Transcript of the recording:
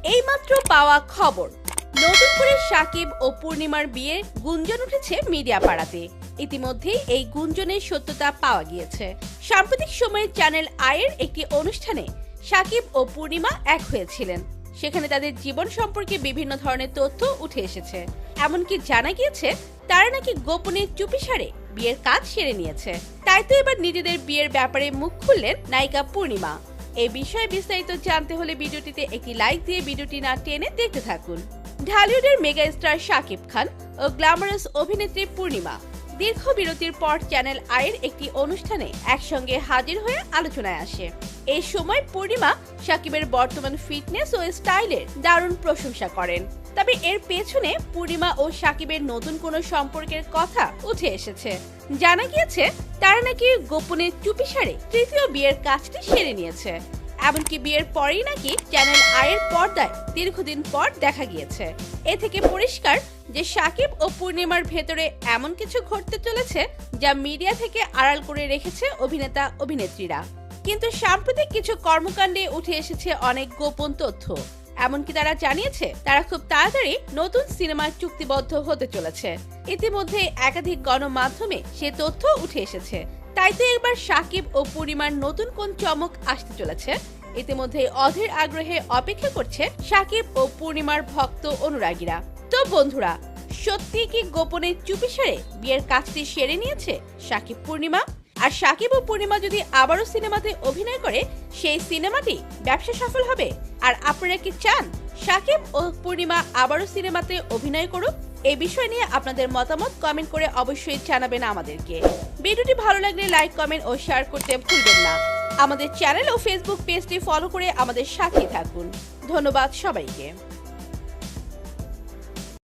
এইমাত্র পাওয়া খবর, নতুন করে সাকিব ও পূর্ণিমার বিয়ের গুঞ্জন উঠেছে মিডিয়া পাড়াতে। ইতিমধ্যেই এই গুঞ্জনের সত্যতা পাওয়া গিয়েছে। সাম্প্রতিক সময়ে চ্যানেল আইয়ের একটি অনুষ্ঠানে সাকিব ও পূর্ণিমা এক হয়েছিলেন। সেখানে তাদের জীবন সম্পর্কে বিভিন্ন ধরনের তথ্য উঠে এসেছে। এমনকি জানা গিয়েছে তারা নাকি গোপনে চুপিসারে বিয়ের কাজ সেরে নিয়েছে। তাই তো এবার নিজেদের বিয়ের ব্যাপারে মুখ খুললেন নায়িকা পূর্ণিমা। এই বিষয়ে বিস্তারিত জানতে হলে ভিডিওটিতে একটি লাইক দিয়ে ভিডিওটি না টেনে দেখতে থাকুন। ঢালিউডের মেগা স্টার শাকিব খান ও গ্ল্যামারাস অভিনেত্রী পূর্ণিমা দীর্ঘ বিরতির পর চ্যানেল আইয়ের একটি অনুষ্ঠানে একসঙ্গে হাজির হয়ে আলোচনায় আসে। এই সময় পূর্ণিমা শাকিবের বর্তমান ফিটনেস ও স্টাইলের দারুণ প্রশংসা করেন। তবে এর পেছনে পূর্ণিমা ও শাকিবের নতুন কোনো সম্পর্কের কথা উঠে এসেছে। জানা গিয়েছে তারা নাকি গোপনে চুপিসারে তৃতীয় বিয়ের কাজটি সেরে নিয়েছে। এমনকি বিয়ের পরেই নাকি চ্যানেল আইয়ের পর্দায় দীর্ঘদিন পর দেখা গিয়েছে। এ থেকে পরিষ্কার যে শাকিব ও পূর্ণিমার ভেতরে এমন কিছু ঘটতে চলেছে যা মিডিয়া থেকে আড়াল করে রেখেছে অভিনেতা অভিনেত্রীরা। কিন্তু সাম্প্রতিক কিছু কর্মকাণ্ডে উঠে এসেছে অনেক গোপন তথ্য। এমনকি তারা জানিয়েছে তারা খুব তাড়াতাড়ি নতুন সিনেমায় চুক্তিবদ্ধ হতে চলেছে। ইতিমধ্যে একাধিক গণমাধ্যমে সে তথ্য উঠে এসেছে। তাই তো এবার শাকিব ও পূর্ণিমার নতুন কোন চমক আসতে চলেছে ইতিমধ্যে অধীর আগ্রহে অপেক্ষা করছে শাকিব ও পূর্ণিমার ভক্ত অনুরাগীরা। তো বন্ধুরা, সত্যি কি গোপনে চুপিসারে বিয়ের কাজটি সেরে নিয়েছে শাকিব পূর্ণিমা? আর শাকিব ও পূর্ণিমা যদি আবারও সিনেমাতে অভিনয় করে সেই সিনেমাটি ব্যবসা সফল হবে? আর আপনারা কি চান শাকিব ও পূর্ণিমা আবারও সিনেমাতে অভিনয় করুক? এই বিষয় নিয়ে আপনাদের মতামত কমেন্ট করে অবশ্যই জানাবেন আমাদেরকে। ভিডিওটি ভালো লাগলে লাইক, কমেন্ট ও শেয়ার করতে ভুলবেন না। আমাদের চ্যানেল ও ফেসবুক পেজটি ফলো করে আমাদের সাথে থাকুন। ধন্যবাদ সবাইকে।